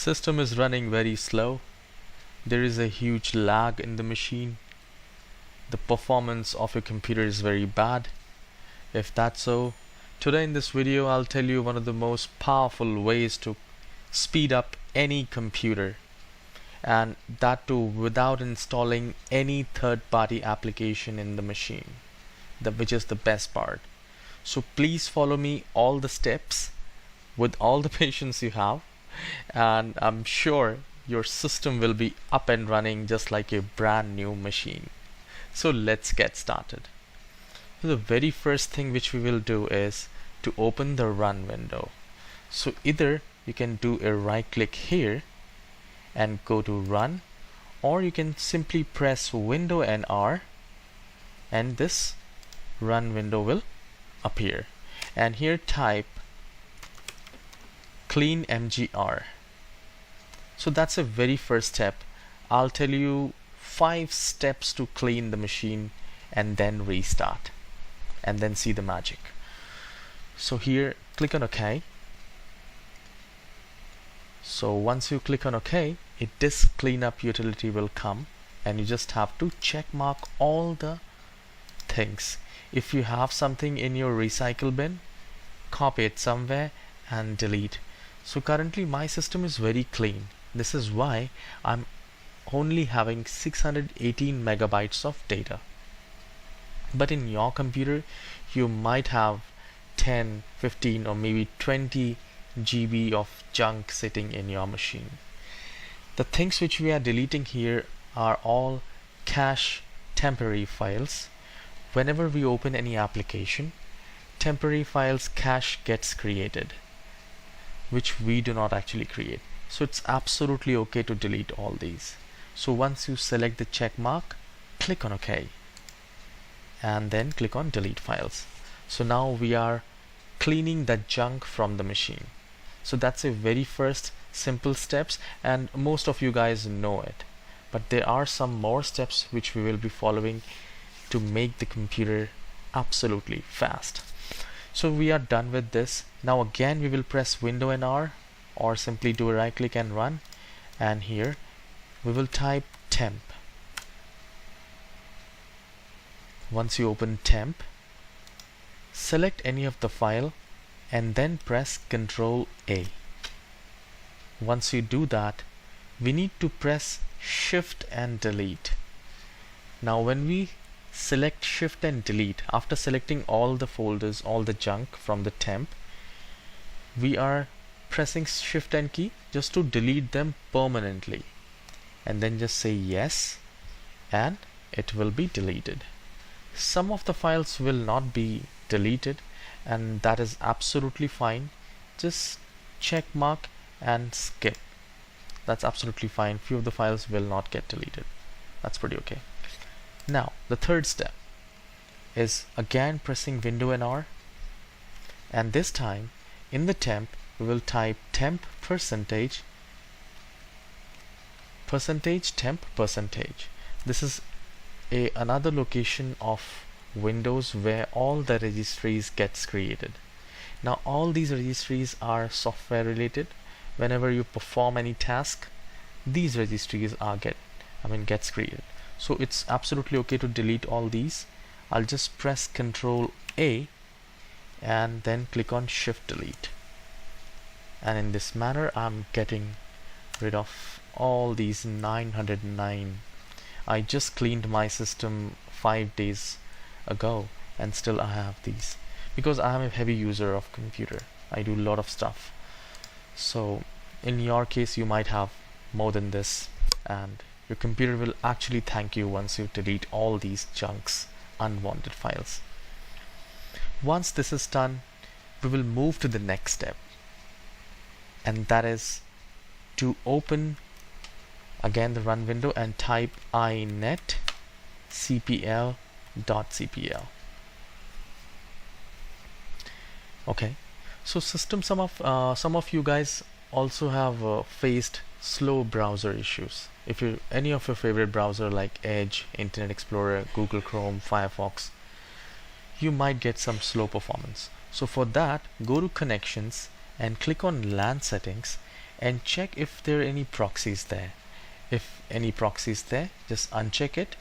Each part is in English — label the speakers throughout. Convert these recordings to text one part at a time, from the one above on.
Speaker 1: system is running very slow. There is a huge lag in the machine. The performance of your computer is very bad. If that's so, today in this video I'll tell you one of the most powerful ways to speed up any computer, and that too without installing any third-party application in the machine, which is the best part. So please follow me all the steps with all the patience you have, and I'm sure your system will be up and running just like a brand new machine. So let's get started. So the very first thing which we will do is to open the run window. So either you can do a right click here and go to run, or you can simply press window and R and this run window will appear, and here type clean mgr. So that's a very first step. I'll tell you 5 steps to clean the machine and then restart and then see the magic. So here click on OK. So once you click on OK, a disk cleanup utility will come, and you just have to check mark all the things. If you have something in your recycle bin, copy it somewhere and delete. So currently my system is very clean. This is why I'm only having 618 megabytes of data. But in your computer you might have 10, 15 or maybe 20 GB of junk sitting in your machine. The things which we are deleting here are all cache temporary files. Whenever we open any application, temporary files cache gets created, which we do not actually create. So it's absolutely okay to delete all these. So once you select the check mark, click on OK and then click on delete files. So now we are cleaning the junk from the machine. So that's a very first simple steps, and most of you guys know it, but there are some more steps which we will be following to make the computer absolutely fast. So we are done with this. Now again we will press window and R, or simply do a right click and run, and here we will type temp. Once you open temp, select any of the file and then press Ctrl A. Once you do that, we need to press shift and delete. Now when we select shift and delete, after selecting all the folders, all the junk from the temp, we are pressing shift and key just to delete them permanently, and then just say yes and it will be deleted. Some of the files will not be deleted, and that is absolutely fine. Just check mark and skip. That's absolutely fine. Few of the files will not get deleted. That's pretty okay. Now the third step is again pressing window and R, and this time in the temp we will type temp percentage temp percentage. This is another location of Windows where all the registries gets created. Now all these registries are software related. Whenever you perform any task, these registries gets created. So it's absolutely okay to delete all these. I'll just press Ctrl A and then click on shift delete, and in this manner I'm getting rid of all these 909. I just cleaned my system 5 days ago and still I have these, because I am a heavy user of computer. I do a lot of stuff. So in your case you might have more than this, and your computer will actually thank you once you delete all these junks, unwanted files. Once this is done, we will move to the next step, and that is to open again the run window and type inet cpl.cpl. Okay, so some of you guys also have faced slow browser issues. If you any of your favorite browser like Edge, Internet Explorer, Google Chrome, Firefox, you might get some slow performance. So for that, go to connections and click on LAN settings and check if there are any proxies there. If any proxies there, just uncheck it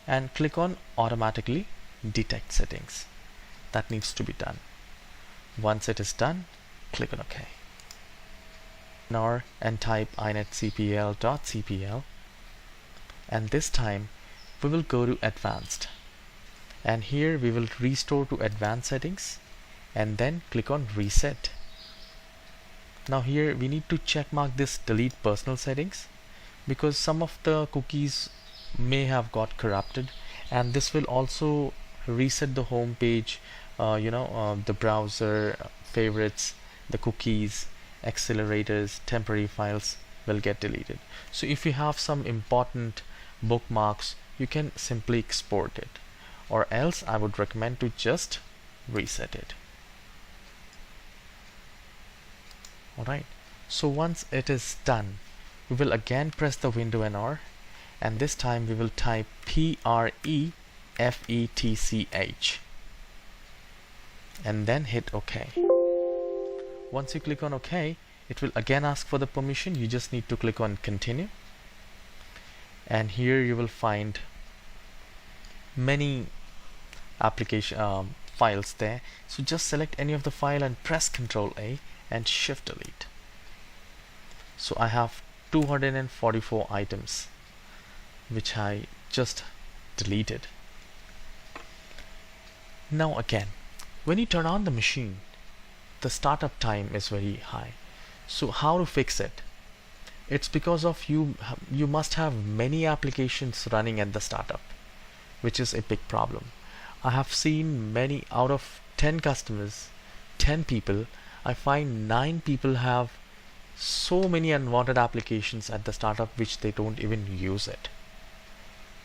Speaker 1: and click on automatically detect settings. That needs to be done. Once it is done, click on OK. And type inetcpl.cpl, and this time we will go to advanced, and here we will restore to advanced settings and then click on reset. Now here we need to check mark this delete personal settings, because some of the cookies may have got corrupted, and this will also reset the home page, the browser favorites, the cookies, accelerators, temporary files will get deleted. So if you have some important bookmarks, you can simply export it, or else I would recommend to just reset it. Alright, so once it is done, we will again press the window and R, and this time we will type PREFETCH and then hit OK. Once you click on OK, it will again ask for the permission. You just need to click on continue, and here you will find many application files there. So just select any of the file and press Ctrl A and Shift Delete. So I have 244 items which I just deleted. Now again, when you turn on the machine, the startup time is very high. So how to fix it? It's because of you must have many applications running at the startup, which is a big problem. I have seen many out of 10 customers, 10 people, I find 9 people have so many unwanted applications at the startup which they don't even use it.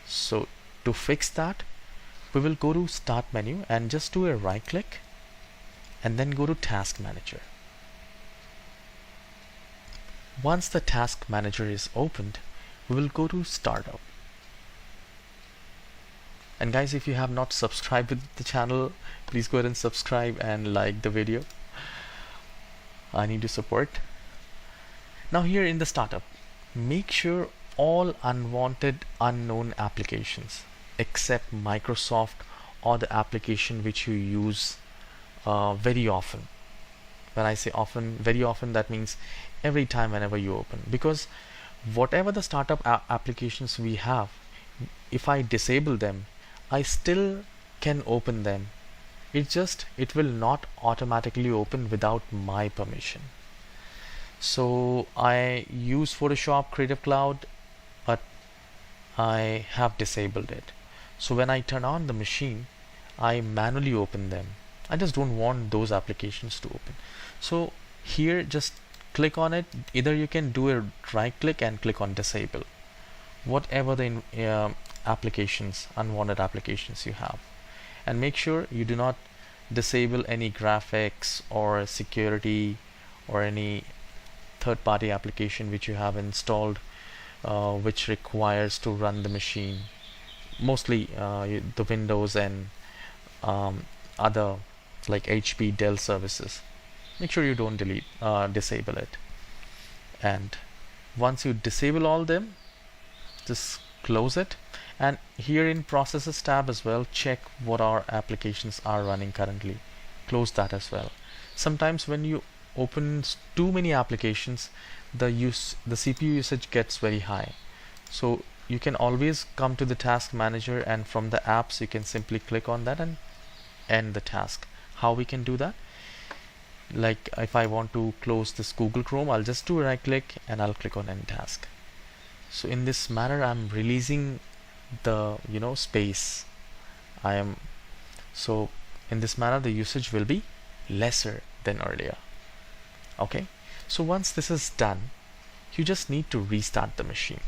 Speaker 1: So to fix that, we will go to Start menu and just do a right click and then go to Task Manager. Once the Task Manager is opened, we will go to Startup. And guys, if you have not subscribed to the channel, please go ahead and subscribe and like the video. I need your support. Now here in the startup, make sure all unwanted unknown applications except Microsoft or the application which you use very often. When I say often, very often, that means every time whenever you open, because whatever the startup applications we have, if I disable them, I still can open them. It will not automatically open without my permission. So I use Photoshop Creative Cloud, but I have disabled it. So when I turn on the machine, I manually open them. I just don't want those applications to open. So here just click on it. Either you can do a right click and click on disable whatever the applications, unwanted applications you have, and make sure you do not disable any graphics or security or any third-party application which you have installed which requires to run the machine, mostly the Windows and other like HP, Dell services. Make sure you don't disable it. And once you disable all them, just close it. And here in Processes tab as well, check what our applications are running currently. Close that as well. Sometimes when you open too many applications, the CPU usage gets very high. So you can always come to the Task Manager, and from the apps you can simply click on that and end the task. How we can do that? Like if I want to close this Google Chrome, I'll just do a right click and I'll click on End Task. So in this manner, I'm releasing the space. So in this manner, the usage will be lesser than earlier. Okay, so once this is done, you just need to restart the machine.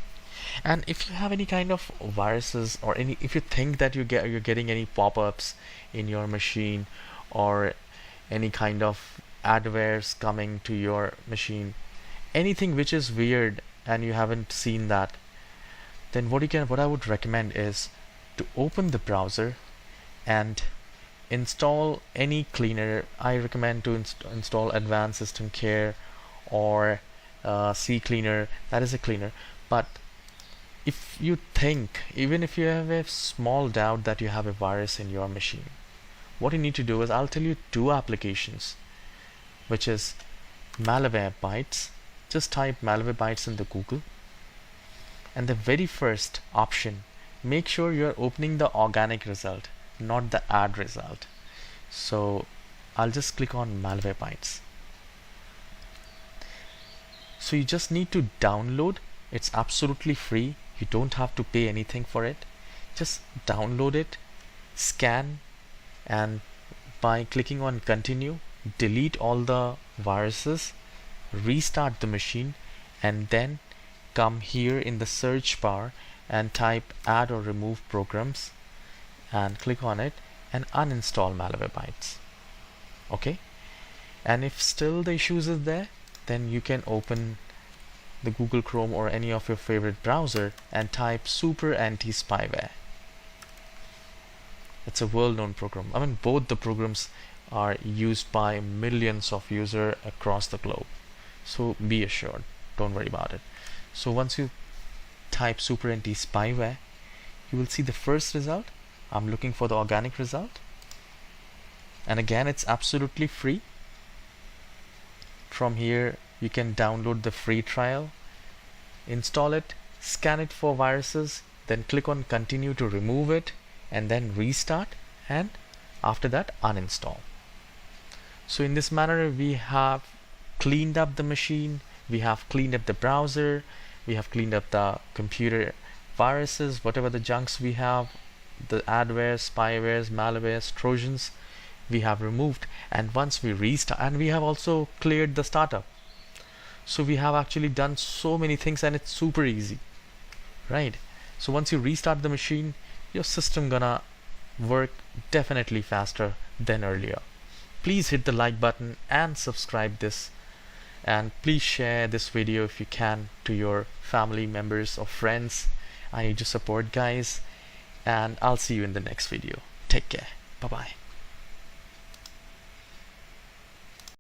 Speaker 1: And if you have any kind of viruses, or if you think that you're getting any pop-ups in your machine, or any kind of adwares coming to your machine, anything which is weird and you haven't seen that, then what I would recommend is to open the browser and install any cleaner. I recommend to install Advanced System Care or CCleaner, that is a cleaner. But if you think, even if you have a small doubt that you have a virus in your machine, what you need to do is, I'll tell you two applications, which is Malwarebytes. Just type Malwarebytes in the Google, and the very first option, make sure you're opening the organic result, not the ad result. So I'll just click on Malwarebytes. So you just need to download. It's absolutely free. You don't have to pay anything for it. Just download it, scan, and by clicking on continue, delete all the viruses, restart the machine, and then come here in the search bar and type add or remove programs and click on it and uninstall Malwarebytes. Okay, and if still the issues is there, then you can open the Google Chrome or any of your favorite browser and type super anti-spyware. It's a well-known program. I mean, both the programs are used by millions of users across the globe, so be assured, don't worry about it. So once you type super anti-spyware, you will see the first result. I'm looking for the organic result, and again, it's absolutely free. From here you can download the free trial, install it, scan it for viruses, then click on continue to remove it, and then restart, and after that uninstall. So in this manner we have cleaned up the machine, we have cleaned up the browser, we have cleaned up the computer viruses, whatever the junks we have, the adwares, spywares, malwares, trojans, we have removed. And once we restart, and we have also cleared the startup. So we have actually done so many things, and it's super easy, right? So once you restart the machine, your system gonna work definitely faster than earlier. Please hit the like button and subscribe this, and please share this video if you can to your family members or friends. I need your support, guys, and I'll see you in the next video. Take care. Bye bye.